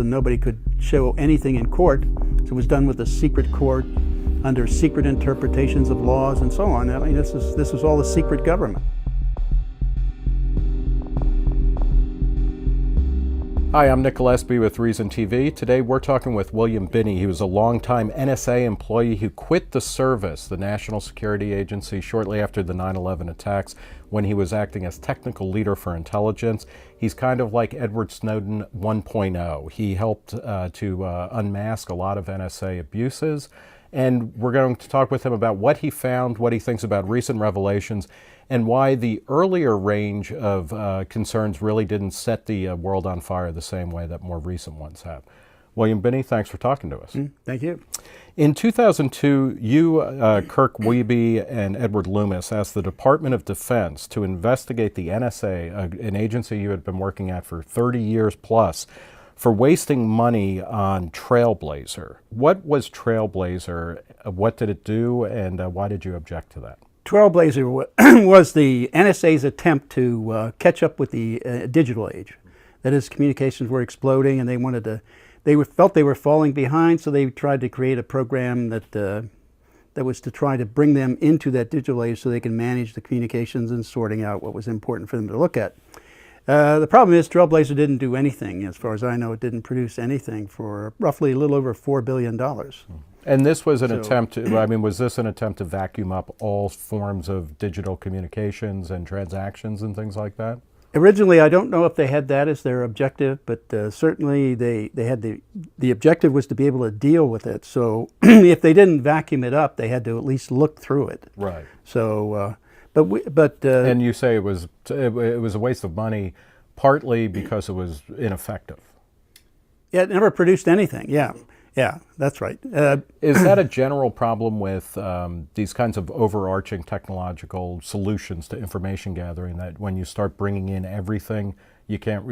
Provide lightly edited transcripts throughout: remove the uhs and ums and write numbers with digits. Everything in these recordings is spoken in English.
and nobody could show anything in court. So it was done with a secret court under secret interpretations of laws and so on. I mean, this was all a secret government. Hi, I'm Nick Gillespie with Reason TV. Today we're talking with William Binney. He was a longtime NSA employee who quit the service, the National Security Agency, shortly after the 9/11 attacks when he was acting as technical leader for intelligence. He's kind of like Edward Snowden 1.0. He helped to unmask a lot of NSA abuses. And we're going to talk with him about what he found, what he thinks about recent revelations, and why the earlier range of concerns really didn't set the world on fire the same way that more recent ones have. William Binney, thanks for talking to us. Thank you. In 2002, you, Kirk Wiebe, and Edward Loomis asked the Department of Defense to investigate the NSA, an agency you had been working at for 30 years plus, for wasting money on Trailblazer. What was Trailblazer? What did it do, and why did you object to that? Trailblazer was the NSA's attempt to catch up with the digital age. That is, communications were exploding, and they felt they were falling behind, so they tried to create a program that was to try to bring them into that digital age so they can manage the communications and sorting out what was important for them to look at. The problem is Trailblazer didn't do anything. As far as I know, it didn't produce anything for roughly a little over $4 billion. And this was an attempt to, was this an attempt to vacuum up all forms of digital communications and transactions and things like that? Originally, I don't know if they had that as their objective, but certainly they had the objective was to be able to deal with it. So if they didn't vacuum it up, they had to at least look through it. Right. So, and you say it was a waste of money, partly because it was ineffective. Yeah, it never produced anything. Yeah, that's right. Is that a general problem with these kinds of overarching technological solutions to information gathering, that when you start bringing in everything, you can't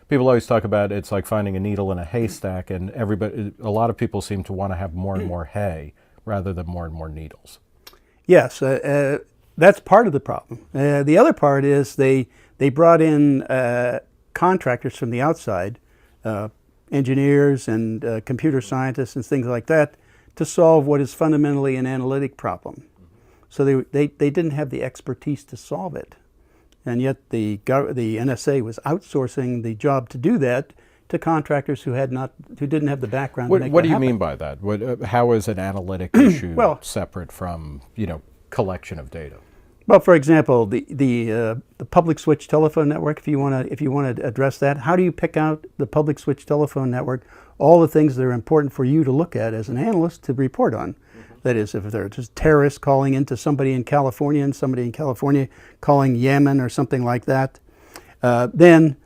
people always talk about it's like finding a needle in a haystack, and a lot of people seem to want to have more and more hay rather than more and more needles. Yes, that's part of the problem. The other part is they brought in contractors from the outside, engineers and computer scientists and things like that, to solve what is fundamentally an analytic problem. So they didn't have the expertise to solve it, and yet the NSA was outsourcing the job to do that to contractors who didn't have the background. What do you mean by that? How is an analytic issue separate from collection of data? Well, for example, the public switch telephone network. If you want to address that, how do you pick out the public switch telephone network? All the things that are important for you to look at as an analyst to report on. That is, if there are just terrorists calling into somebody in California and somebody in California calling Yemen or something like that, then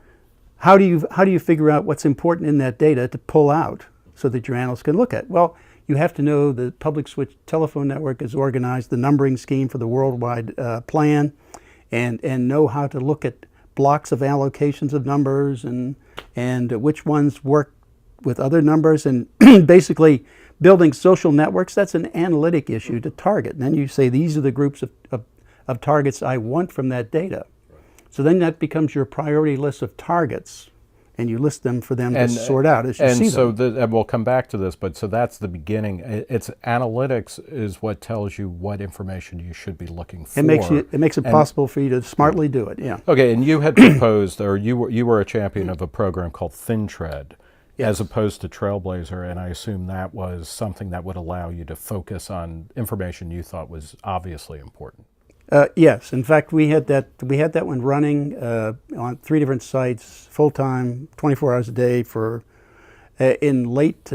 how do you figure out what's important in that data to pull out so that your analyst can look at? Well, you have to know the public switch telephone network is organized, the numbering scheme for the worldwide plan, and know how to look at blocks of allocations of numbers and which ones work with other numbers, and basically building social networks. That's an analytic issue to target. And then you say, these are the groups of targets I want from that data. So then that becomes your priority list of targets, and you list them for them to sort out as you see them. And we'll come back to this, but so that's the beginning. It's analytics is what tells you what information you should be looking for. It makes it possible for you to smartly do it. Yeah. Okay, and you had proposed, or you were a champion of a program called ThinTread, as opposed to Trailblazer, and I assume that was something that would allow you to focus on information you thought was obviously important. Yes, in fact, we had that one running on 3 different sites, full time, 24 hours a day for in late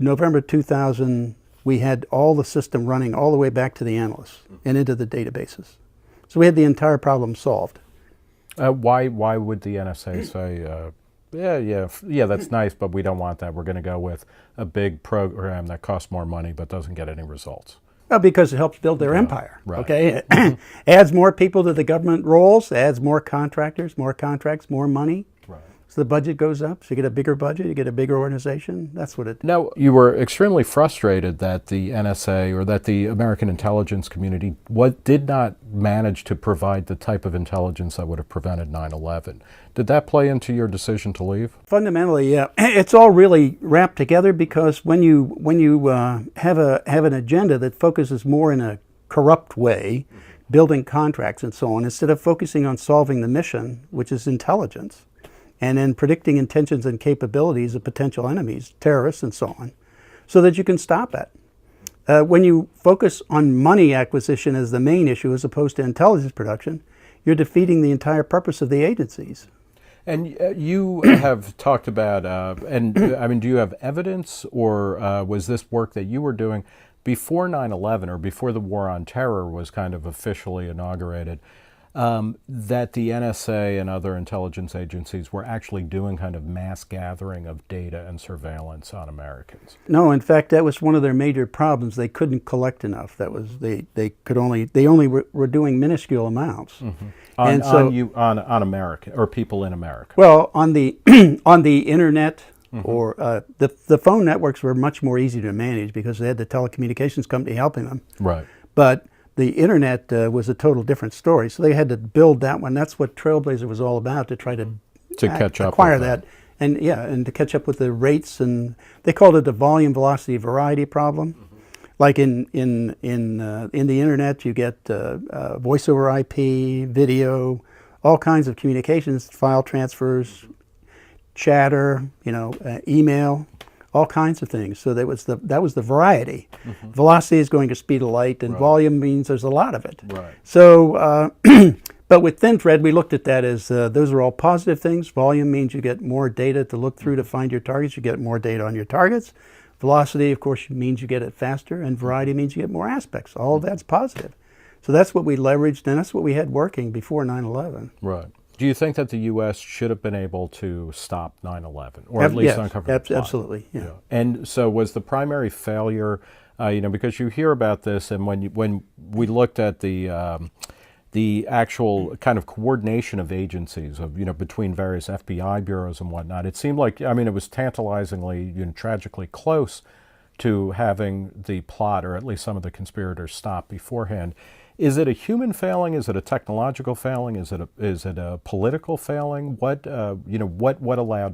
November 2000. We had all the system running all the way back to the analysts and into the databases. So we had the entire problem solved. Why would the NSA say, yeah, that's nice, but we don't want that. We're going to go with a big program that costs more money but doesn't get any results? Well, because it helps build their empire. Right. Okay, adds more people to the government rolls, adds more contractors, more contracts, more money. Right. So the budget goes up, so you get a bigger budget, you get a bigger organization. That's what it... Now, you were extremely frustrated that the NSA, or that the American intelligence community, did not manage to provide the type of intelligence that would have prevented 9/11. Did that play into your decision to leave? Fundamentally, yeah. It's all really wrapped together, because when you have an agenda that focuses more in a corrupt way, building contracts and so on, instead of focusing on solving the mission, which is intelligence, and then predicting intentions and capabilities of potential enemies, terrorists and so on, so that you can stop it. When you focus on money acquisition as the main issue as opposed to intelligence production, you're defeating the entire purpose of the agencies. And you have talked about, do you have evidence, or was this work that you were doing before 9/11, or before the war on terror was kind of officially inaugurated, that the NSA and other intelligence agencies were actually doing kind of mass gathering of data and surveillance on Americans? No, in fact, that was one of their major problems. They couldn't collect enough. That was they only were doing minuscule amounts. Mm-hmm. On America, or people in America. Well, on the on the internet. Mm-hmm. Or the phone networks were much more easy to manage because they had the telecommunications company helping them. Right. But the internet was a total different story. So they had to build that one. That's what Trailblazer was all about, to try to catch up, acquire that. And and to catch up with the rates, and they called it the volume, velocity, variety problem. Mm-hmm. Like in the internet, you get voice over IP, video, all kinds of communications, file transfers, chatter, email, all kinds of things. So that was the variety. Mm-hmm. Velocity is going to speed of light, and volume means there's a lot of it. Right. So, but with thin thread, we looked at that as those are all positive things. Volume means you get more data to look through to find your targets. You get more data on your targets. Velocity, of course, means you get it faster, and variety means you get more aspects. All of that's positive. So that's what we leveraged, and that's what we had working before 9/11. Right. Do you think that the U.S. should have been able to stop 9/11, or at least uncover the plot? Absolutely. Yeah. And so, was the primary failure, because you hear about this, and when we looked at the actual kind of coordination of agencies between various FBI bureaus and whatnot, it seemed like it was tantalizingly, tragically close to having the plot, or at least some of the conspirators, stop beforehand. Is it a human failing? Is it a technological failing? Is it a political failing? What allowed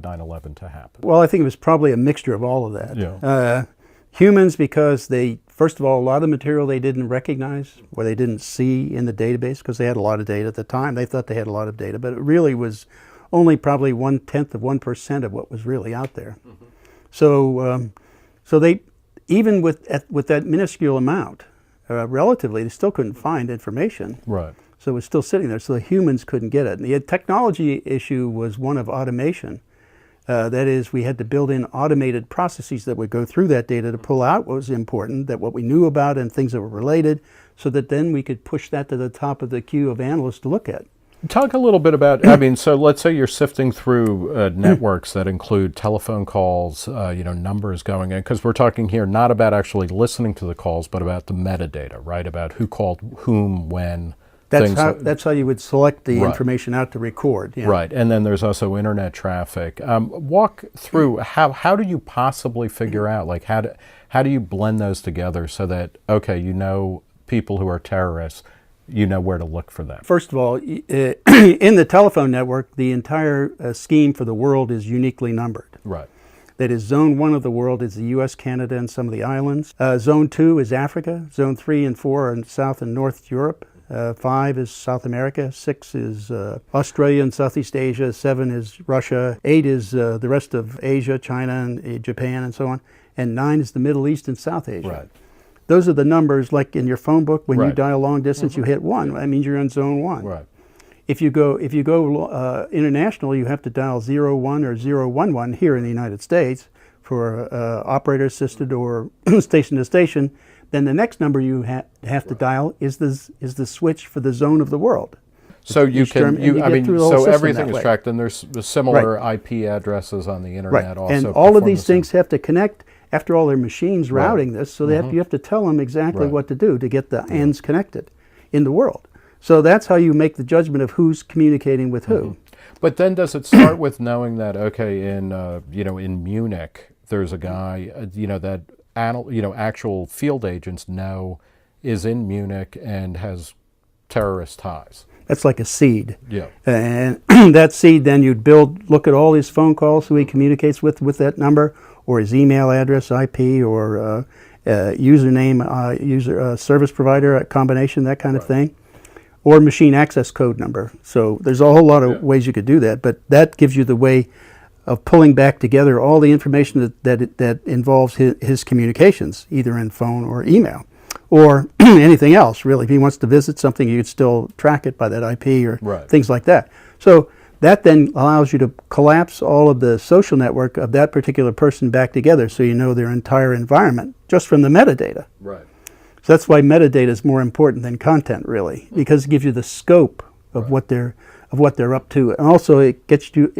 9/11 to happen? Well, I think it was probably a mixture of all of that. Yeah. Humans, because first of all, a lot of the material they didn't recognize, or they didn't see in the database, because they had a lot of data at the time. They thought they had a lot of data, but it really was only probably 0.1% of what was really out there. Mm-hmm. So they, even with that minuscule amount, relatively, they still couldn't find information. Right. So it was still sitting there, so the humans couldn't get it. And the technology issue was one of automation. That is, we had to build in automated processes that would go through that data to pull out what was important, what we knew about, and things that were related, so that then we could push that to the top of the queue of analysts to look at. Talk a little bit about, so let's say you're sifting through networks that include telephone calls, numbers going in, because we're talking here not about actually listening to the calls, but about the metadata, right? About who called whom, when. That's how you would select the information out to record. Yeah. Right, and then there's also internet traffic. Walk through, how do you possibly figure out, like how do you blend those together so that, people who are terrorists, you know where to look for them? First of all, in the telephone network, the entire scheme for the world is uniquely numbered. Right. That is, Zone 1 of the world is the U.S., Canada, and some of the islands. Zone 2 is Africa. Zone 3 and 4 are in South and North Europe. 5 is South America. 6 is Australia and Southeast Asia. 7 is Russia. 8 is the rest of Asia, China, and Japan, and so on. And 9 is the Middle East and South Asia. Right. Those are the numbers, like in your phone book, when you dial long distance, you hit 1. That means you're in zone 1. Right. If you go international, you have to dial 01 or 011 here in the United States for operator assisted or station to station. Then the next number you have to dial is the switch for the zone of the world. So everything is tracked, and there's similar IP addresses on the internet also. And all of these things have to connect. After all, their machines routing this, so you have to tell them exactly what to do to get the ends connected in the world. So that's how you make the judgment of who's communicating with who. But then does it start with knowing that, okay, in Munich, there's a guy, that actual field agents know is in Munich and has terrorist ties? That's like a seed. Yeah. And that seed, then you'd look at all his phone calls, who he communicates with that number, or his email address, IP, or username, service provider, a combination, that kind of thing, or machine access code number. So there's a whole lot of ways you could do that, but that gives you the way of pulling back together all the information that involves his communications, either in phone or email, or anything else, really. If he wants to visit something, you could still track it by that IP or things like that. So that then allows you to collapse all of the social network of that particular person back together, so you know their entire environment just from the metadata. Right. So that's why metadata is more important than content, really, because it gives you the scope of what they're up to, and also it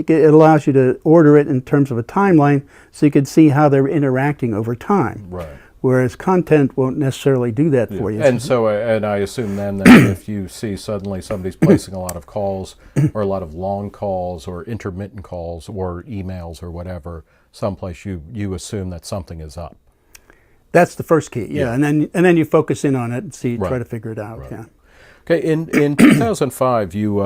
allows you to order it in terms of a timeline, so you can see how they're interacting over time. Right. Whereas content won't necessarily do that for you. And so, and I assume then that if you see suddenly somebody's placing a lot of calls, or a lot of long calls, or intermittent calls, or emails, or whatever, someplace you assume that something is up. That's the first key, yeah. And then you focus in on it and try to figure it out. Right. Yeah. Okay, in 2005, you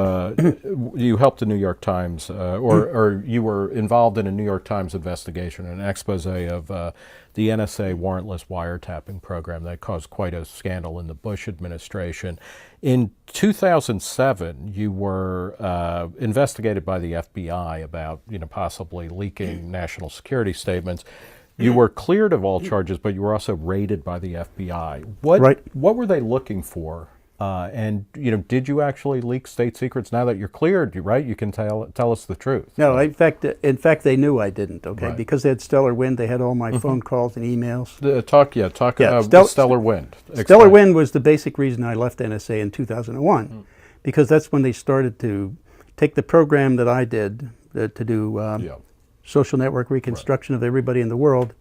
helped the New York Times, or you were involved in a New York Times investigation, an expose of the NSA warrantless wiretapping program that caused quite a scandal in the Bush administration. In 2007, you were investigated by the FBI about possibly leaking national security statements. You were cleared of all charges, but you were also raided by the FBI. What were they looking for? And did you actually leak state secrets? Now that you're cleared, you can tell us the truth. No, in fact, they knew I didn't. Okay, because they had Stellar Wind, they had all my phone calls and emails. Stellar Wind. Stellar Wind was the basic reason I left NSA in 2001, because that's when they started to take the program that I did to do social network reconstruction of everybody in the world,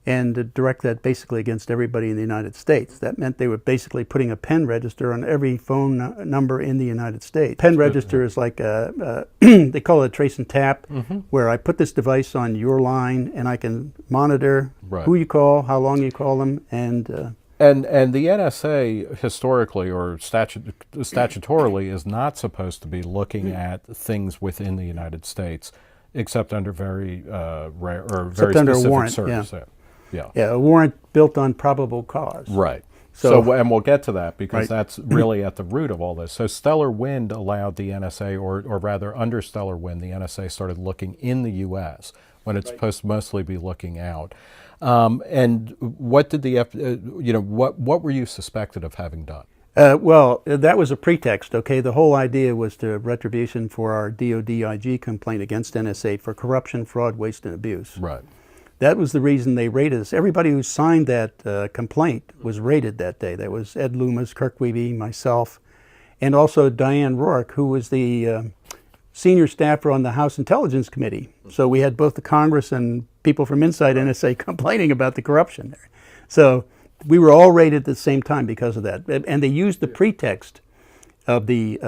and to direct that basically against everybody in the United States. That meant they were basically putting a pen register on every phone number in the United States. Pen register is like they call it a trace and tap, where I put this device on your line and I can monitor who you call, how long you call them, and the NSA historically or statutorily is not supposed to be looking at things within the United States, except under very rare or very specific warrant, service. Yeah, a warrant built on probable cause. Right. So and we'll get to that, because that's really at the root of all this. So Stellar Wind allowed the NSA, or rather under Stellar Wind, the NSA started looking in the U.S. when it's supposed to mostly be looking out. And what did what were you suspected of having done? Well, that was a pretext, okay? The whole idea was to retribution for our DOD-IG complaint against NSA for corruption, fraud, waste, and abuse. Right. That was the reason they raided us. Everybody who signed that complaint was raided that day. That was Ed Loomis, Kirk Wiebe, myself, and also Diane Rourke, who was the senior staffer on the House Intelligence Committee. So we had both the Congress and people from inside NSA complaining about the corruption there. So we were all raided at the same time because of that. And they used the pretext of the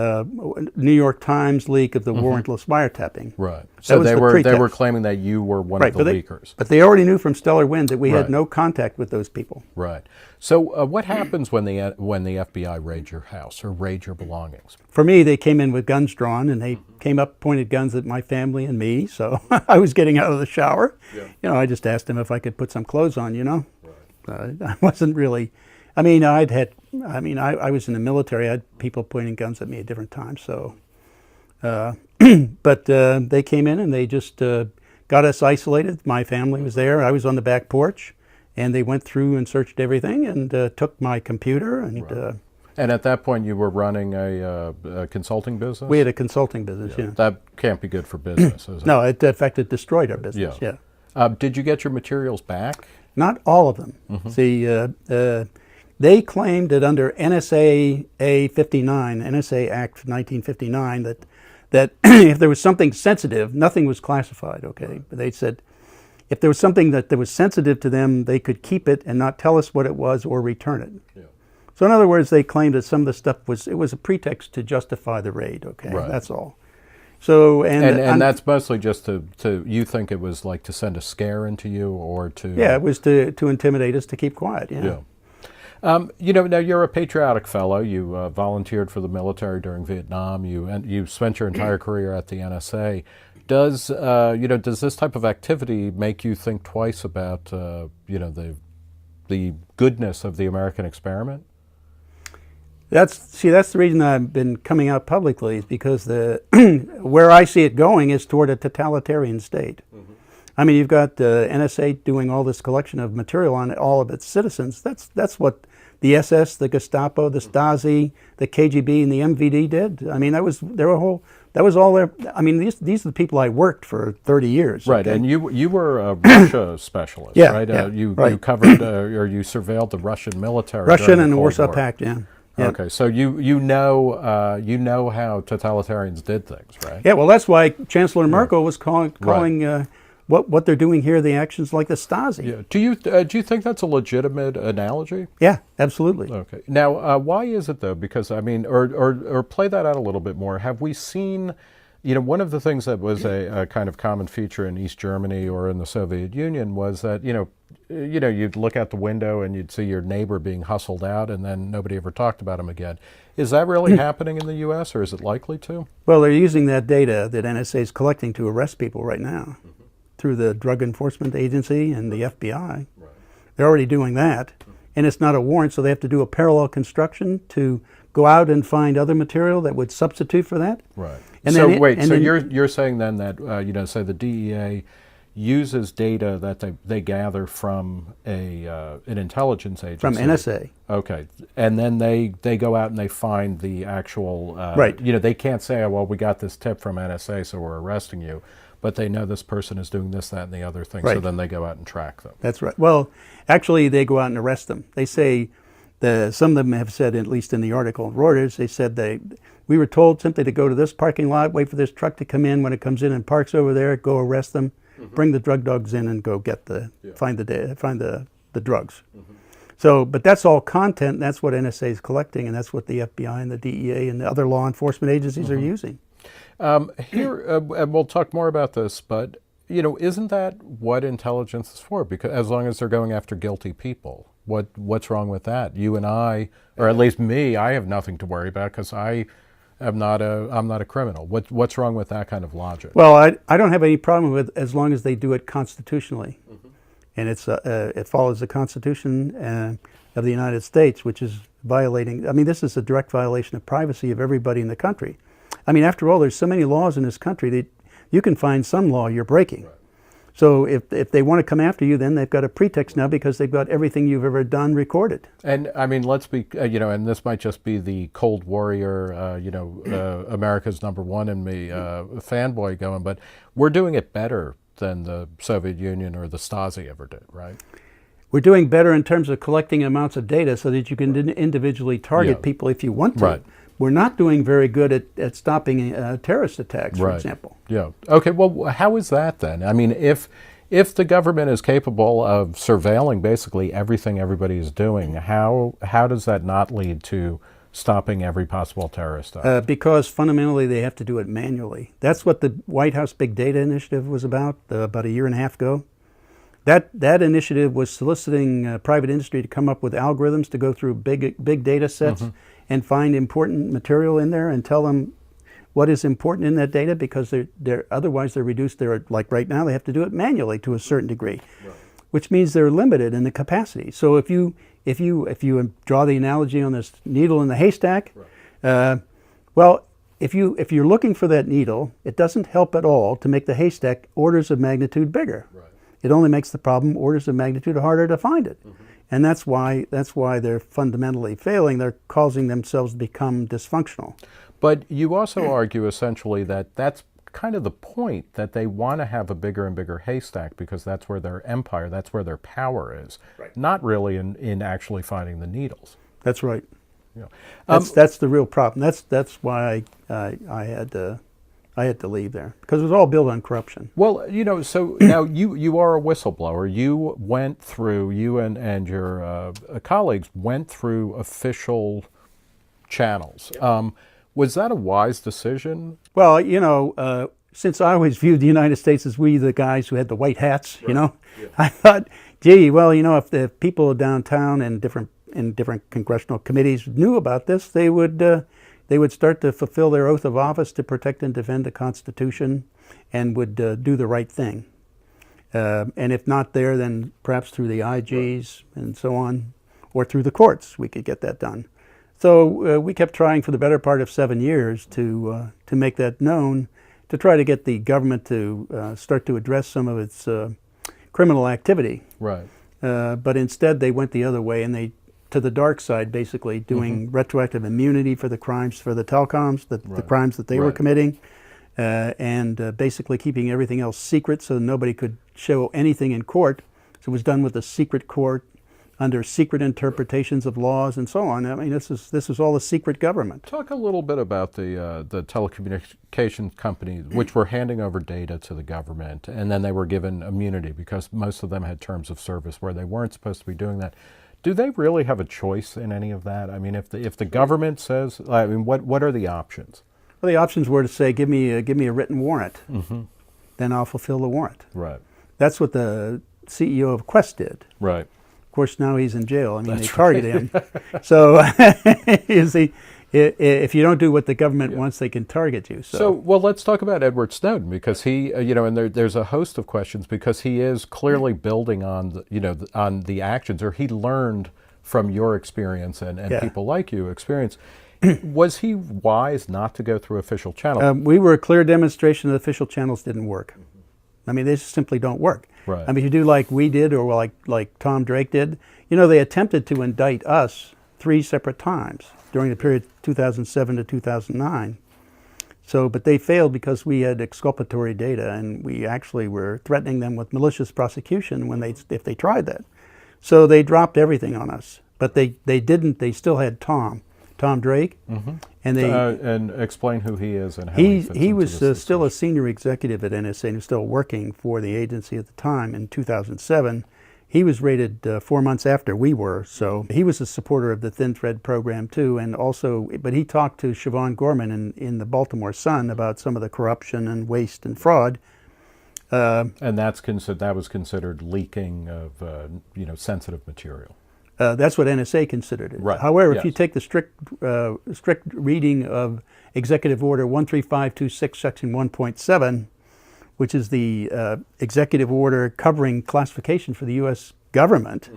New York Times leak of the warrantless wiretapping. Right. So they were claiming that you were one of the leakers. But they already knew from Stellar Wind that we had no contact with those people. Right. So what happens when the FBI raids your house or raids your belongings? For me, they came in with guns drawn, and they came up, pointed guns at my family and me. So I was getting out of the shower. Yeah. I just asked them if I could put some clothes on. Right. I wasn't really. I was in the military. I had people pointing guns at me at different times. So, but they came in and they just got us isolated. My family was there. I was on the back porch, and they went through and searched everything and took my computer. And and at that point, you were running a consulting business? We had a consulting business. Yeah. That can't be good for business, is it? No, in fact, it destroyed our business. Yeah. Did you get your materials back? Not all of them. See. They claimed that under NSA 59, NSA Act 1959, that if there was something sensitive, nothing was classified, okay? But they said if there was something that was sensitive to them, they could keep it and not tell us what it was or return it. Yeah. So in other words, they claimed that some of the stuff was a pretext to justify the raid, okay? Right. That's all. So and that's mostly just to you think it was like to send a scare into you or to it was to intimidate us to keep quiet. Yeah. Now you're a patriotic fellow. You volunteered for the military during Vietnam. You spent your entire career at the NSA. Does this type of activity make you think twice about the goodness of the American experiment? That's the reason I've been coming out publicly, is because where I see it going is toward a totalitarian state. Mm-hmm. I mean, you've got the NSA doing all this collection of material on all of its citizens. That's what the SS, the Gestapo, the Stasi, the KGB, and the MVD did. I mean, that was all their. I mean, these are the people I worked for 30 years. Right, okay? And you were a Russia specialist, right? You covered or you surveilled the Russian military. Russian and the Warsaw Pact, yeah. Yeah. Okay, so you know how totalitarians did things, right? Yeah, well, that's why Chancellor Merkel was calling what they're doing here the actions like the Stasi. Yeah. Do you think that's a legitimate analogy? Yeah, absolutely. Okay. Now, why is it though? Because I mean, or play that out a little bit more. Have we seen? One of the things that was a kind of common feature in East Germany or in the Soviet Union was that you'd look out the window and you'd see your neighbor being hustled out, and then nobody ever talked about him again. Is that really happening in the U.S., or is it likely to? Well, they're using that data that NSA is collecting to arrest people right now through the Drug Enforcement Agency and the FBI. Right. They're already doing that, and it's not a warrant, so they have to do a parallel construction to go out and find other material that would substitute for that. Right. And so you're saying then that say the DEA uses data that they gather from an intelligence agency. From NSA. Okay. And then they go out and they find the actual right. They can't say, oh, well, we got this tip from NSA, so we're arresting you. But they know this person is doing this, that, and the other thing, right. So then they go out and track them. That's right. Well, actually, they go out and arrest them. They say, some of them have said, at least in the article, Reuters, they said we were told simply to go to this parking lot, wait for this truck to come in. When it comes in and parks over there, go arrest them, bring the drug dogs in, and go find the drugs. Mm-hmm. So, but that's all content. That's what NSA is collecting, and that's what the FBI and the DEA and the other law enforcement agencies are using. Here, and we'll talk more about this, but isn't that what intelligence is for? Because as long as they're going after guilty people, what's wrong with that? You and I, or at least me, I have nothing to worry about because I'm not a criminal. What's wrong with that kind of logic? Well, I don't have any problem with it as long as they do it constitutionally, and it follows the Constitution of the United States, which is violating. I mean, this is a direct violation of privacy of everybody in the country. I mean, after all, there's so many laws in this country that you can find some law you're breaking. Right. So if they want to come after you, then they've got a pretext now because they've got everything you've ever done recorded. And I mean, let's be, and this might just be the Cold Warrior, America's number one in me fanboy going, but we're doing it better than the Soviet Union or the Stasi ever did, right? We're doing better in terms of collecting amounts of data so that you can individually target people if you want to. Right. We're not doing very good at stopping terrorist attacks, for example. Yeah. Okay. Well, how is that then? I mean, if the government is capable of surveilling basically everything everybody is doing, how does that not lead to stopping every possible terrorist act? Because fundamentally they have to do it manually. That's what the White House Big Data Initiative was about a year and a half ago. That initiative was soliciting private industry to come up with algorithms to go through big data sets and find important material in there and tell them what is important in that data, because otherwise they're reduced. Like right now, they have to do it manually to a certain degree, which means they're limited in the capacity. So if you draw the analogy on this needle in the haystack, well, if you're looking for that needle, it doesn't help at all to make the haystack orders of magnitude bigger. Right. It only makes the problem orders of magnitude harder to find it. And that's why they're fundamentally failing. They're causing themselves to become dysfunctional. But you also argue essentially that that's kind of the point, that they want to have a bigger and bigger haystack because that's where their empire, that's where their power is, not really in actually finding the needles. That's right. Yeah. That's the real problem. That's why I had to leave there, because it was all built on corruption. Well, so now you are a whistleblower. You went through, you and your colleagues went through official channels. Was that a wise decision? Well, since I always viewed the United States as we the guys who had the white hats, Yeah. I thought, gee, well, if the people downtown and different congressional committees knew about this, they would start to fulfill their oath of office to protect and defend the Constitution, and would do the right thing. And if not there, then perhaps through the IGs and so on, or through the courts, we could get that done. So we kept trying for the better part of 7 years to make that known, to try to get the government to start to address some of its criminal activity. Right. But instead, they went the other way, and they to the dark side, basically doing retroactive immunity for the crimes for the telecoms, the crimes that they were committing, and basically keeping everything else secret so nobody could show anything in court. So it was done with a secret court, under secret interpretations of laws and so on. I mean, this is all a secret government. Talk a little bit about the telecommunications companies, which were handing over data to the government, and then they were given immunity because most of them had terms of service where they weren't supposed to be doing that. Do they really have a choice in any of that? I mean, if the government says, I mean, what are the options? Well, the options were to say, give me a written warrant, then I'll fulfill the warrant. Right. That's what the CEO of Quest did. Right. Of course, now he's in jail. I mean, That's they targeted him. So, you see, if you don't do what the government wants, they can target you. So, well, let's talk about Edward Snowden, because he, and there's a host of questions, because he is clearly building on, on the actions, or he learned from your experience and people like you experience. Was he wise not to go through official channels? We were a clear demonstration that official channels didn't work. I mean, they just simply don't work. Right. I mean, if you do like we did, or like Tom Drake did, they attempted to indict us 3 separate times during the period 2007 to 2009. So, but they failed because we had exculpatory data, and we actually were threatening them with malicious prosecution if they tried that. So they dropped everything on us. But they didn't. They still had Tom Drake, and they and explain who he is and how he was still a senior executive at NSA and was still working for the agency at the time. In 2007, he was raided 4 months after we were, so he was a supporter of the Thin Thread program too, and also, but he talked to Siobhan Gorman in the Baltimore Sun about some of the corruption and waste and fraud. And that was considered leaking of sensitive material. That's what NSA considered it. Right. However, if you take the strict reading of Executive Order 13526, Section 1.7, which is the executive order covering classification for the U.S. government,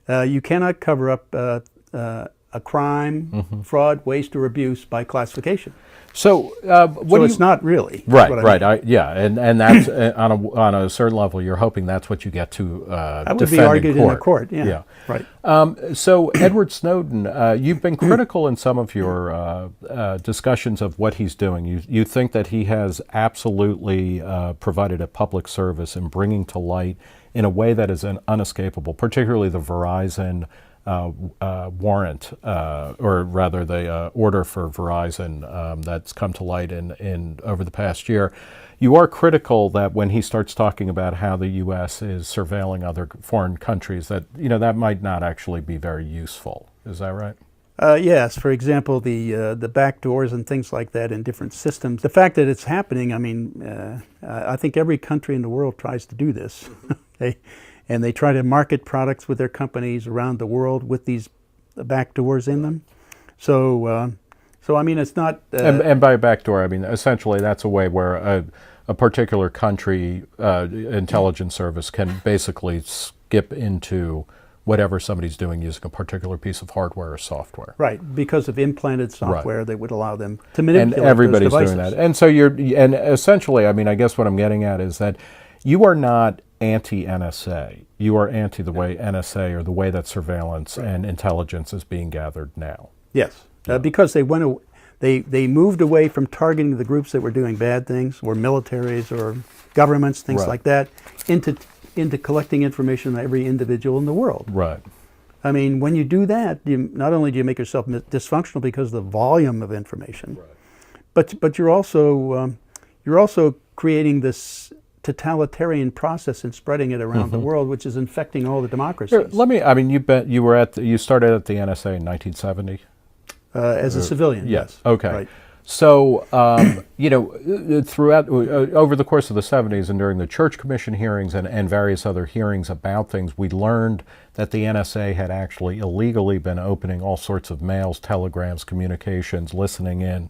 you cannot cover up a crime, fraud, waste, or abuse by classification. So, it's not really. Right, right. And that's on a certain level, you're hoping that's what you get to that would be argued in a court. Yeah. Right. So, Edward Snowden, you've been critical in some of your discussions of what he's doing. You think that he has absolutely provided a public service in bringing to light in a way that is unescapable, particularly the Verizon warrant, or rather the order for Verizon that's come to light in over the past year. You are critical that when he starts talking about how the U.S. is surveilling other foreign countries, that that might not actually be very useful. Is that right? Yes. For example, the back doors and things like that in different systems. The fact that it's happening, I mean, I think every country in the world tries to do this. And they try to market products with their companies around the world with these back doors in them. So I mean, it's not... and by backdoor, I mean, essentially that's a way where a particular country intelligence service can basically skip into whatever somebody's doing using a particular piece of hardware or software. Right, because of implanted software that would allow them to manipulate and everybody's those doing that. And so and essentially, I mean, I guess what I'm getting at is that you are not anti-NSA. You are anti the way NSA, or the way that surveillance and intelligence is being gathered now. Yes, because they moved away from targeting the groups that were doing bad things, or militaries, or governments, things like that, into collecting information on every individual in the world. Right. I mean, when you do that, not only do you make yourself dysfunctional because of the volume of information, but you're also creating this totalitarian process and spreading it around the world, which is infecting all the democracies. Here, I mean, you started at the NSA in 1970? As a civilian, yes. Okay. Right. So, throughout, over the course of the 70s and during the Church Commission hearings and various other hearings about things, we learned that the NSA had actually illegally been opening all sorts of mails, telegrams, communications, listening in,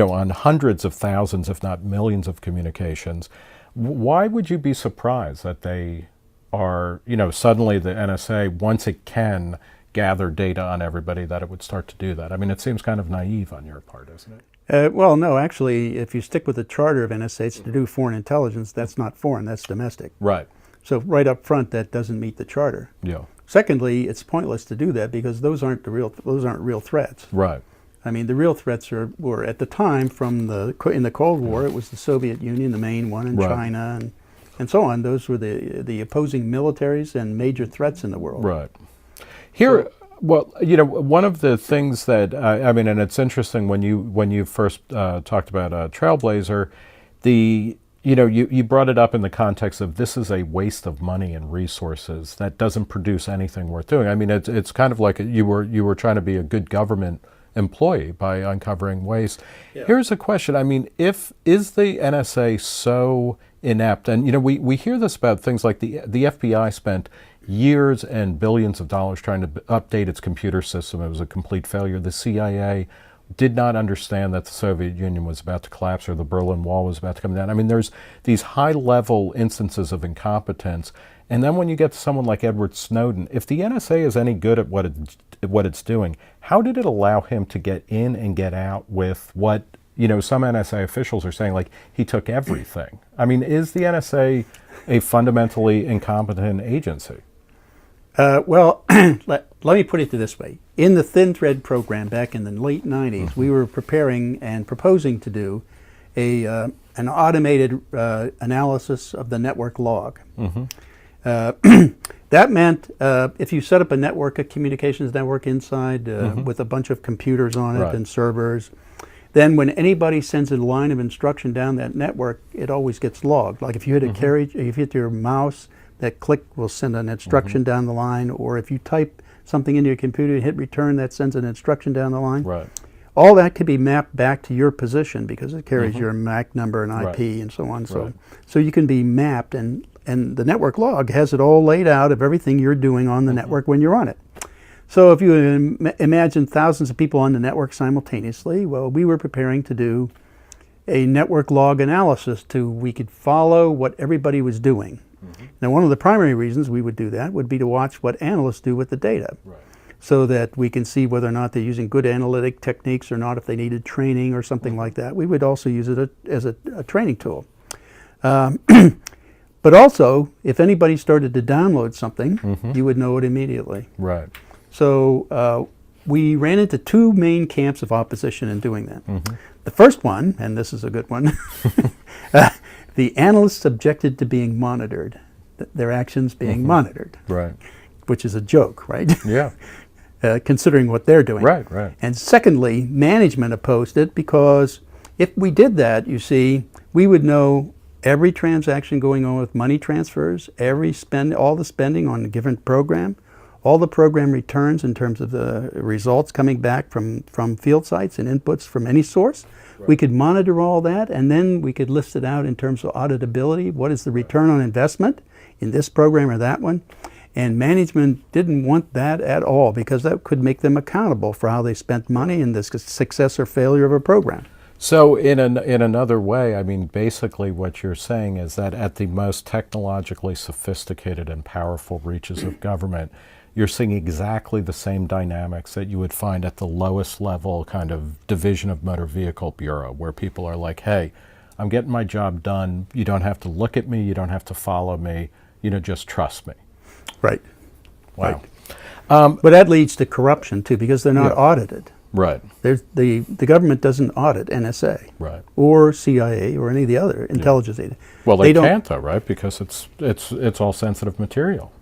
on hundreds of thousands, if not millions of communications. Why would you be surprised that they are, suddenly the NSA, once it can gather data on everybody, that it would start to do that? I mean, it seems kind of naive on your part, isn't it? Well, no, actually, if you stick with the charter of NSA, it's to do foreign intelligence. That's not foreign, that's domestic. Right. So right up front, that doesn't meet the charter. Yeah. Secondly, it's pointless to do that because those aren't real threats. Right. I mean, the real threats were at the time in the Cold War, it was the Soviet Union, the main one, and right. China, and so on. Those were the opposing militaries and major threats in the world. Right. Here. So, well, one of the things that and it's interesting when you first talked about Trailblazer, you brought it up in the context of this is a waste of money and resources that doesn't produce anything worth doing. I mean, it's kind of like you were trying to be a good government employee by uncovering waste. Yeah. Here's a question. I mean, is the NSA so inept? And we hear this about things like the FBI spent years and billions of dollars trying to update its computer system. It was a complete failure. The CIA did not understand that the Soviet Union was about to collapse or the Berlin Wall was about to come down. I mean, there's these high-level instances of incompetence. And then when you get to someone like Edward Snowden, if the NSA is any good at what it's doing, how did it allow him to get in and get out with what, some NSA officials are saying, like, he took everything? I mean, is the NSA a fundamentally incompetent agency? Well, let me put it this way. In the Thin Thread program back in the late 90s, mm-hmm. we were preparing and proposing to do an automated analysis of the network log. Mm-hmm. That meant if you set up a communications network inside mm-hmm. with a bunch of computers on it right. and servers, then when anybody sends a line of instruction down that network, it always gets logged. Like if you hit a carriage, if you hit your mouse, that click will send an instruction down the line, or if you type something into your computer and hit return, that sends an instruction down the line. Right. All that could be mapped back to your position because it carries your MAC number and IP right. and so on. So, right. so you can be mapped, and the network log has it all laid out of everything you're doing on the network when you're on it. So if you imagine thousands of people on the network simultaneously, well, we were preparing to do a network log analysis we could follow what everybody was doing. Mm-hmm. Now, one of the primary reasons we would do that would be to watch what analysts do with the data, right. so that we can see whether or not they're using good analytic techniques or not, if they needed training or something like that. We would also use it as a training tool. But also, if anybody started to download something, you would know it immediately. Right. So we ran into two main camps of opposition in doing that. The first one, and this is a good one, the analysts objected to being monitored, their actions being monitored. Right. Which is a joke, right? Yeah. Considering what they're doing. Right, right. And secondly, management opposed it because if we did that, you see, we would know every transaction going on with money transfers, all the spending on a given program, all the program returns in terms of the results coming back from field sites and inputs from any source. Right. We could monitor all that, and then we could list it out in terms of auditability. What is the return on investment in this program or that one? And management didn't want that at all because that could make them accountable for how they spent money and the success or failure of a program. So in another way, I mean, basically what you're saying is that at the most technologically sophisticated and powerful reaches of government, you're seeing exactly the same dynamics that you would find at the lowest level kind of division of motor vehicle bureau, where people are like, hey, I'm getting my job done. You don't have to look at me. You don't have to follow me. Just trust me. Right. Wow. Right. But that leads to corruption, too, because they're not audited. Right. The government doesn't audit NSA, right, or CIA or any of the other intelligence agencies. Well, they can't though, right? Because it's all sensitive material.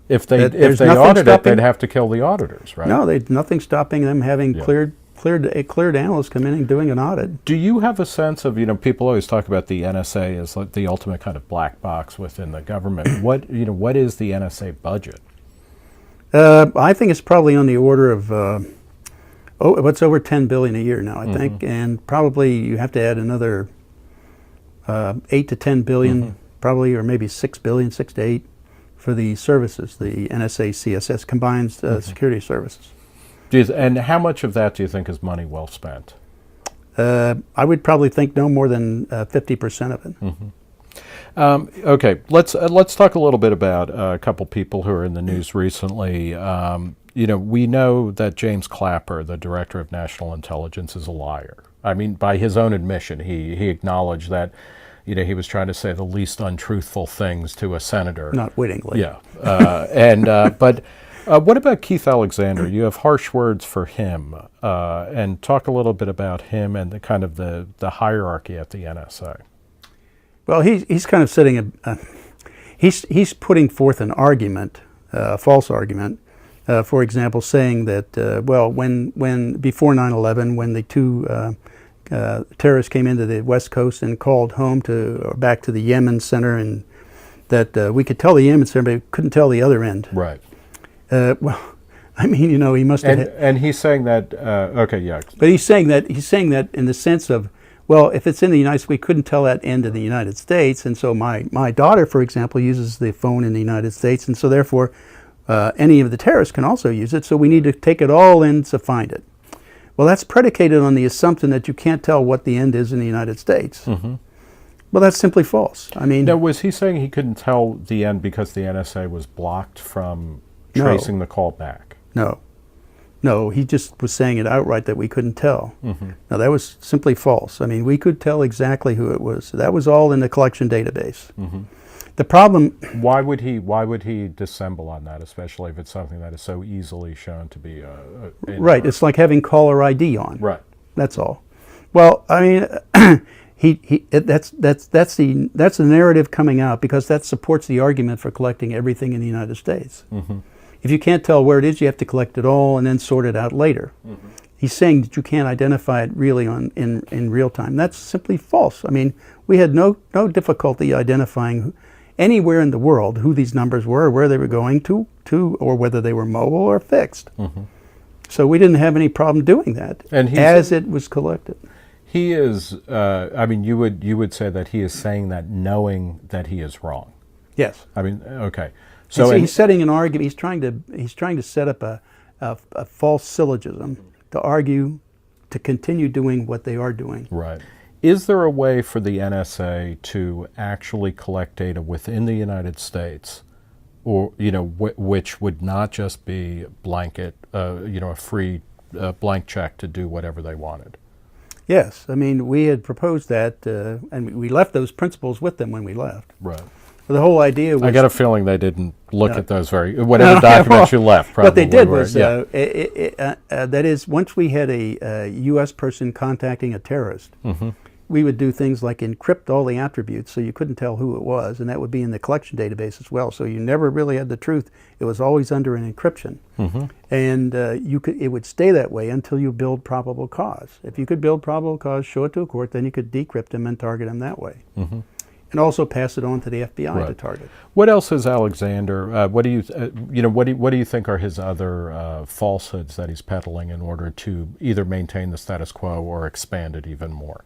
If they audit it, they'd have to kill the auditors, right? No, there's nothing stopping them having cleared analysts come in and doing an audit. Do you have a sense of, people always talk about the NSA as like the ultimate kind of black box within the government. What is the NSA budget? I think it's probably on the order of it's over 10 billion a year now, I think, and probably you have to add another 8 to 10 billion, probably, or maybe 6 billion, 6 to 8, for the services, the NSA CSS, combined security services. And how much of that do you think is money well spent? I would probably think no more than 50% of it. Okay, let's talk a little bit about a couple people who are in the news recently. We know that James Clapper, the Director of National Intelligence, is a liar. I mean, by his own admission, he acknowledged that he was trying to say the least untruthful things to a senator. Not wittingly. Yeah, but what about Keith Alexander? You have harsh words for him, and talk a little bit about him and the kind of the hierarchy at the NSA. Well, he's kind of setting he's putting forth an argument, a false argument. For example, saying that when before 9/11, when the two terrorists came into the West Coast and called home or back to the Yemen center, and that we could tell the Yemen center, but we couldn't tell the other end. Right. Well, I mean, he must have. And he's saying that. Okay, yeah. But he's saying that in the sense of, well, if it's in the United States, we couldn't tell that end of the United States, and so my daughter, for example, uses the phone in the United States, and so therefore any of the terrorists can also use it, so we need to take it all in to find it. Well, that's predicated on the assumption that you can't tell what the end is in the United States. Well, that's simply false. I mean... Now, was he saying he couldn't tell the end because the NSA was blocked from tracing the call back? No, he just was saying it outright that we couldn't tell. Now, that was simply false. I mean, we could tell exactly who it was. That was all in the collection database. The problem... Why would he dissemble on that, especially if it's something that is so easily shown to be right, it's like having caller ID on. Right. That's all. Well, I mean, that's the narrative coming out, because that supports the argument for collecting everything in the United States. If you can't tell where it is, you have to collect it all and then sort it out later. He's saying that you can't identify it really in real time. That's simply false. I mean, we had no difficulty identifying anywhere in the world who these numbers were, or where they were going to, or whether they were mobile or fixed. So we didn't have any problem doing that as it was collected. He is. I mean, you would say that he is saying that knowing that he is wrong. Yes. I mean, okay. So he's setting an argument. He's trying to set up a false syllogism to argue, to continue doing what they are doing. Right. Is there a way for the NSA to actually collect data within the United States, or which would not just be blanket, a free blank check to do whatever they wanted? Yes, I mean, we had proposed that, and we left those principles with them when we left. Right. The whole idea was... I got a feeling they didn't look at those whatever documents you left. Probably what they did was, that is, once we had a U.S. person contacting a terrorist, we would do things like encrypt all the attributes so you couldn't tell who it was, and that would be in the collection database as well. So you never really had the truth. It was always under an encryption. And it would stay that way until you build probable cause. If you could build probable cause, show it to a court, then you could decrypt them and target them that way. And also pass it on to the FBI to target. What else is Alexander? What do you think are his other falsehoods that he's peddling in order to either maintain the status quo or expand it even more?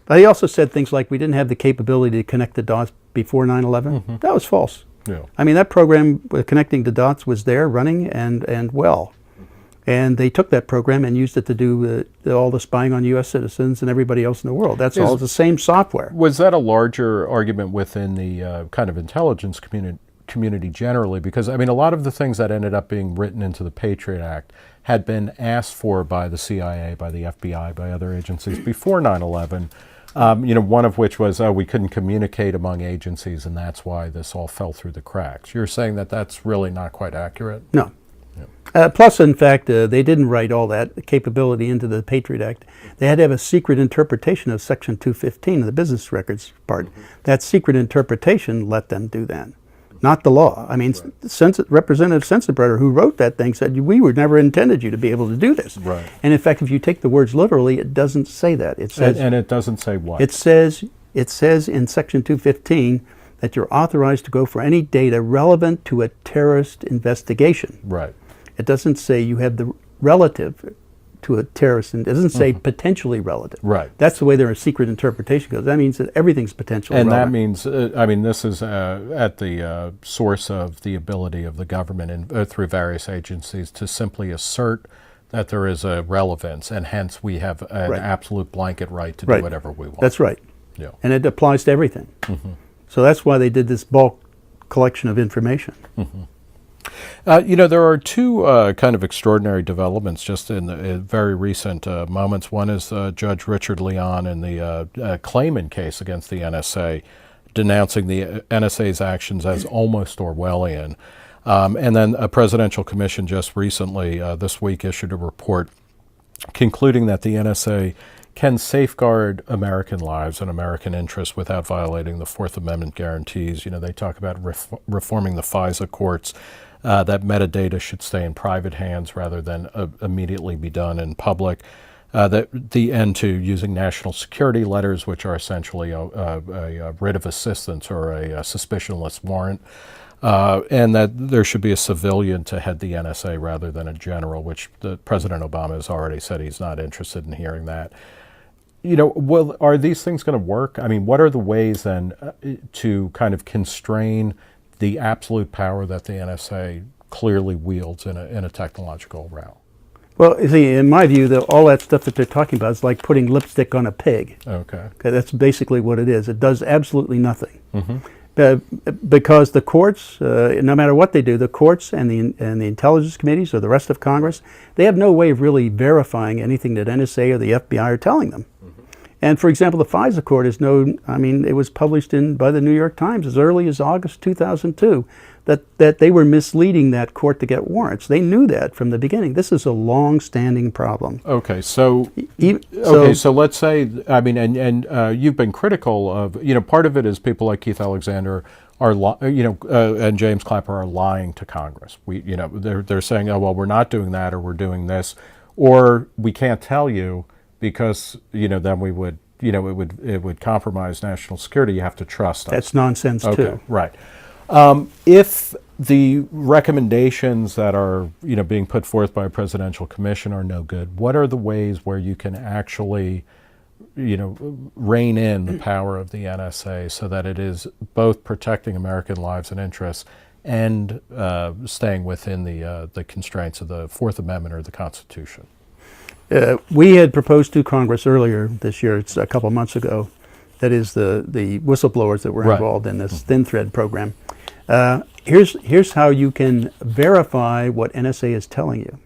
But he also said things like we didn't have the capability to connect the dots before 9/11. That was false. Yeah. I mean, that program connecting the dots was there, running and well. And they took that program and used it to do all the spying on U.S. citizens and everybody else in the world. That's all the same software. Was that a larger argument within the kind of intelligence community generally? Because, I mean, a lot of the things that ended up being written into the Patriot Act had been asked for by the CIA, by the FBI, by other agencies before 9/11. One of which was, we couldn't communicate among agencies, and that's why this all fell through the cracks. You're saying that that's really not quite accurate? No. Plus, in fact, they didn't write all that capability into the Patriot Act. They had to have a secret interpretation of Section 215 of the business records part. That secret interpretation let them do that, not the law. I mean, Representative Sensenbrenner, who wrote that thing, said, we were never intended you to be able to do this. Right. And in fact, if you take the words literally, it doesn't say that. It says, and it doesn't say what? It says in Section 215 that you're authorized to go for any data relevant to a terrorist investigation. Right. It doesn't say you have the relative to a terrorist, and it doesn't say potentially relevant. Right. That's the way their secret interpretation goes. That means that everything's potentially and relevant. that means, I mean, this is at the source of the ability of the government through various agencies to simply assert that there is a relevance, and hence we have an absolute blanket right to do whatever we want. That's right. Yeah. And it applies to everything. So that's why they did this bulk collection of information. There are two kind of extraordinary developments just in the very recent moments. One is Judge Richard Leon in the Clayman case against the NSA, denouncing the NSA's actions as almost Orwellian. And then a presidential commission just recently, this week, issued a report concluding that the NSA can safeguard American lives and American interests without violating the Fourth Amendment guarantees. They talk about reforming the FISA courts, that metadata should stay in private hands rather than immediately be done in public. The end to using national security letters, which are essentially a writ of assistance or a suspicionless warrant. And that there should be a civilian to head the NSA rather than a general, which President Obama has already said he's not interested in hearing that. Well, are these things going to work? I mean, what are the ways then to kind of constrain the absolute power that the NSA clearly wields in a technological realm? Well, you see, in my view, all that stuff that they're talking about is like putting lipstick on a pig. Okay. That's basically what it is. It does absolutely nothing. Because the courts, no matter what they do, the courts and the intelligence committees or the rest of Congress, they have no way of really verifying anything that NSA or the FBI are telling them. And for example, the FISA court is it was published by the New York Times as early as August 2002 that they were misleading that court to get warrants. They knew that from the beginning. This is a long-standing problem. Okay, so let's say, I mean, and you've been critical of, part of it is people like Keith Alexander are, and James Clapper are lying to Congress. They're saying, oh, well, we're not doing that, or we're doing this, or we can't tell you because, then we would, it would compromise national security. You have to trust us. That's nonsense too. Right. If the recommendations that are, being put forth by a presidential commission are no good, what are the ways where you can actually, rein in the power of the NSA so that it is both protecting American lives and interests and staying within the constraints of the Fourth Amendment or the Constitution? We had proposed to Congress earlier this year, it's a couple months ago, that is the whistleblowers that were involved in this Thin Thread program. Here's how you can verify what NSA is telling you.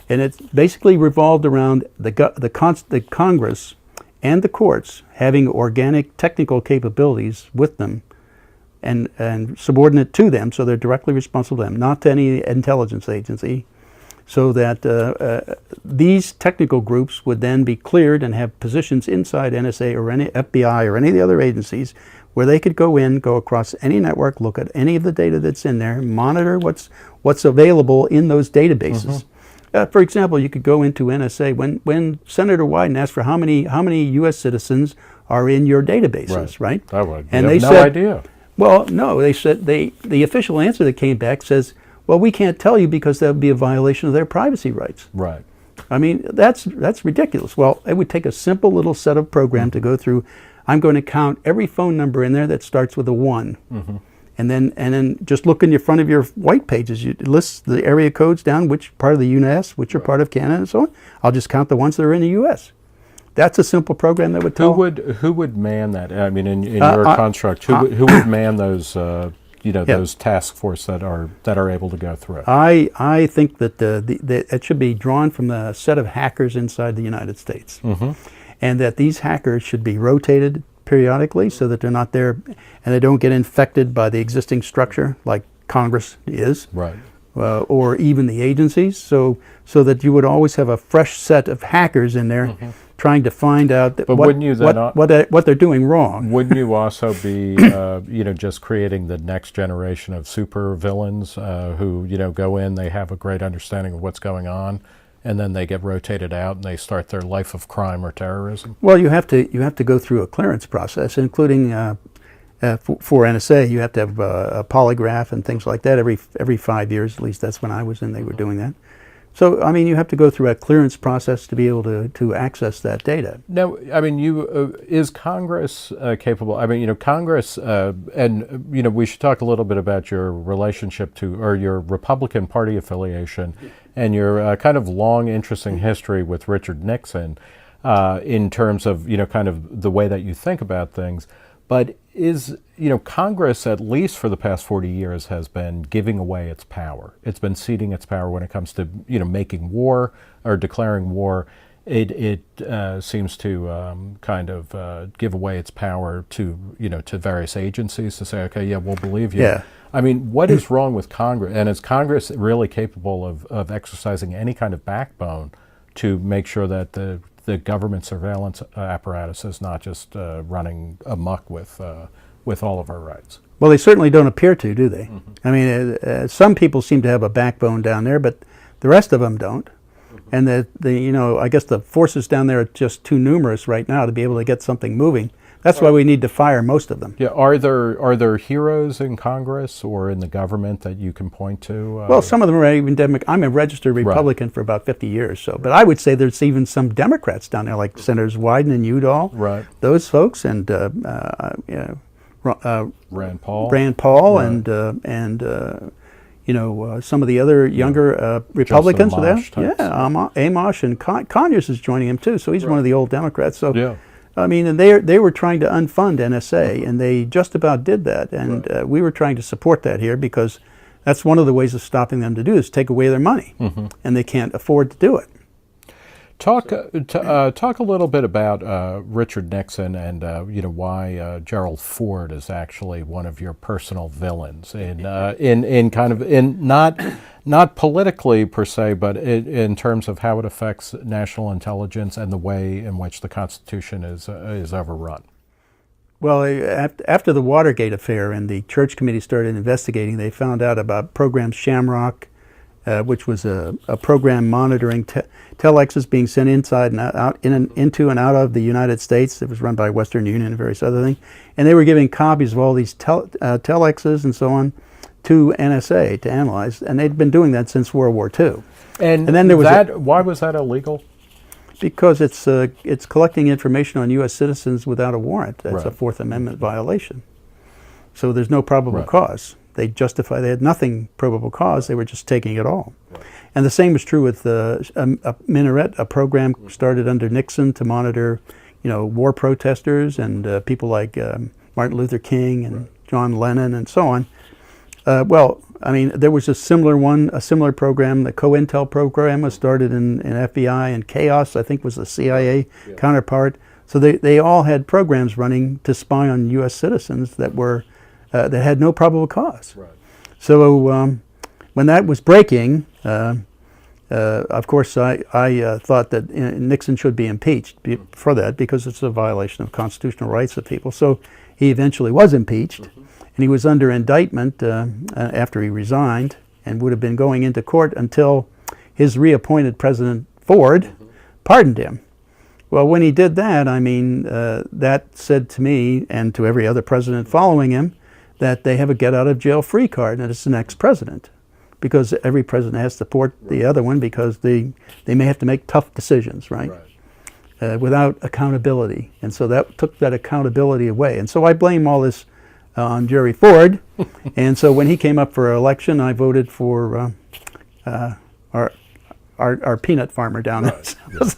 And it's basically revolved around the Congress and the courts having organic technical capabilities with them and subordinate to them, so they're directly responsible to them, not to any intelligence agency, so that these technical groups would then be cleared and have positions inside NSA or any FBI or any of the other agencies where they could go across any network, look at any of the data that's in there, monitor what's available in those databases. For example, you could go into NSA when Senator Wyden asked for how many U.S. citizens are in your databases, right? And they said, no idea. Well, no, they said the official answer that came back says, well, we can't tell you because that would be a violation of their privacy rights. Right. I mean, that's ridiculous. Well, it would take a simple little set of program to go through. I'm going to count every phone number in there that starts with a 1. And then just look in your front of your white pages. You list the area codes down, which part of the U.S., which are part of Canada, and so on. I'll just count the ones that are in the U.S. That's a simple program that would tell. Who would man that? I mean, in your construct, who would man those? Those task force that are able to go through it. I think that it should be drawn from a set of hackers inside the United States, and that these hackers should be rotated periodically so that they're not there and they don't get infected by the existing structure like Congress is, right, or even the agencies. So that you would always have a fresh set of hackers in there. Trying to find out what they're doing wrong. Wouldn't you also be, just creating the next generation of super villains who, go in, they have a great understanding of what's going on, and then they get rotated out and they start their life of crime or terrorism? Well, you have to go through a clearance process, including for NSA, you have to have a polygraph and things like that every 5 years. At least that's when I was in. They were doing that. So, I mean, you have to go through a clearance process to be able to access that data. Now, I mean, is Congress capable? I mean, Congress, and we should talk a little bit about your relationship to, or your Republican Party affiliation, and your kind of long, interesting history with Richard Nixon, in terms of kind of the way that you think about things. But is Congress, at least for the past 40 years, has been giving away its power. It's been ceding its power when it comes to making war or declaring war. It seems to kind of give away its power to to various agencies to say, okay, yeah, we'll believe you. Yeah. I mean, what is wrong with Congress? And is Congress really capable of exercising any kind of backbone to make sure that the government surveillance apparatus is not just running amok with all of our rights? Well, they certainly don't appear to, do they? Mm-hmm. I mean, some people seem to have a backbone down there, but the rest of them don't. Mm-hmm. And I guess the forces down there are just too numerous right now to be able to get something moving. That's why we need to fire most of them. Yeah, are there heroes in Congress or in the government that you can point to? Well, some of them are even Democrat. I'm a registered Republican for about 50 years, but I would say there's even some Democrats down there, like Senators Wyden and Udall. Right. Those folks, and Rand Paul. Right. and some of the other younger Republicans. Yeah, Amash, and Conyers is joining him too. So he's one of the old Democrats. So. Yeah. I mean, and they were trying to unfund NSA, and they just about did that. And we were trying to support that here because that's one of the ways of stopping them to do is take away their money, and they can't afford to do it. Talk a little bit about Richard Nixon and why Gerald Ford is actually one of your personal villains in kind of not politically per se, but in terms of how it affects national intelligence and the way in which the Constitution is overrun. Well, after the Watergate affair and the Church Committee started investigating, they found out about program Shamrock, which was a program monitoring telexes being sent inside and out, into and out of the United States. It was run by Western Union and various other things. And they were giving copies of all these telexes and so on to NSA to analyze. And they'd been doing that since World War II. And then there was why was that illegal? Because it's collecting information on U.S. citizens without a warrant. That's a Fourth Amendment violation. So there's no probable cause. They had nothing probable cause. They were just taking it all. Right. And the same was true with Minaret, a program started under Nixon to monitor, war protesters and people like Martin Luther King and John Lennon and so on. Well, I mean, there was a similar program. The COINTEL program was started in FBI, and Chaos, I think, was the CIA counterpart. So they all had programs running to spy on U.S. citizens that were that had no probable cause. Right. So when that was breaking, of course, I thought that Nixon should be impeached for that because it's a violation of constitutional rights of people. So he eventually was impeached, and he was under indictment after he resigned and would have been going into court until his reappointed President Ford pardoned him. Well, when he did that, I mean, that said to me and to every other president following him that they have a get-out-of-jail-free card, and it's the next president, because every president has to support the other one because they may have to make tough decisions, right? Without accountability. And so that took that accountability away. And so I blame all this on Jerry Ford. And so when he came up for election, I voted for our peanut farmer down there.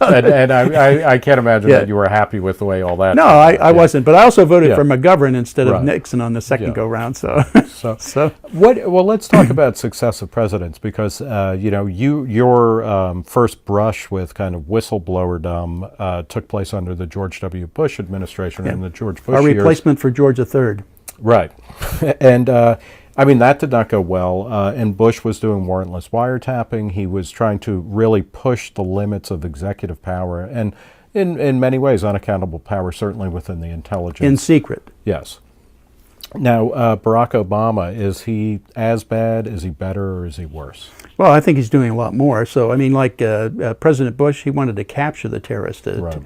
And I can't imagine that you were happy with the way all that. No, I wasn't. But I also voted for McGovern instead of Nixon on the second go-round. So well, let's talk about successive presidents because your first brush with kind of whistleblowerdom took place under the George W. Bush administration and the George Bush our years. Replacement for George III. Right, and. I mean, that did not go well, and Bush was doing warrantless wiretapping. He was trying to really push the limits of executive power, and in many ways, unaccountable power, certainly within the intelligence. In secret. Yes. Now, Barack Obama, is he as bad? Is he better, or is he worse? Well, I think he's doing a lot more. So, I mean, like President Bush, he wanted to capture the terrorists, to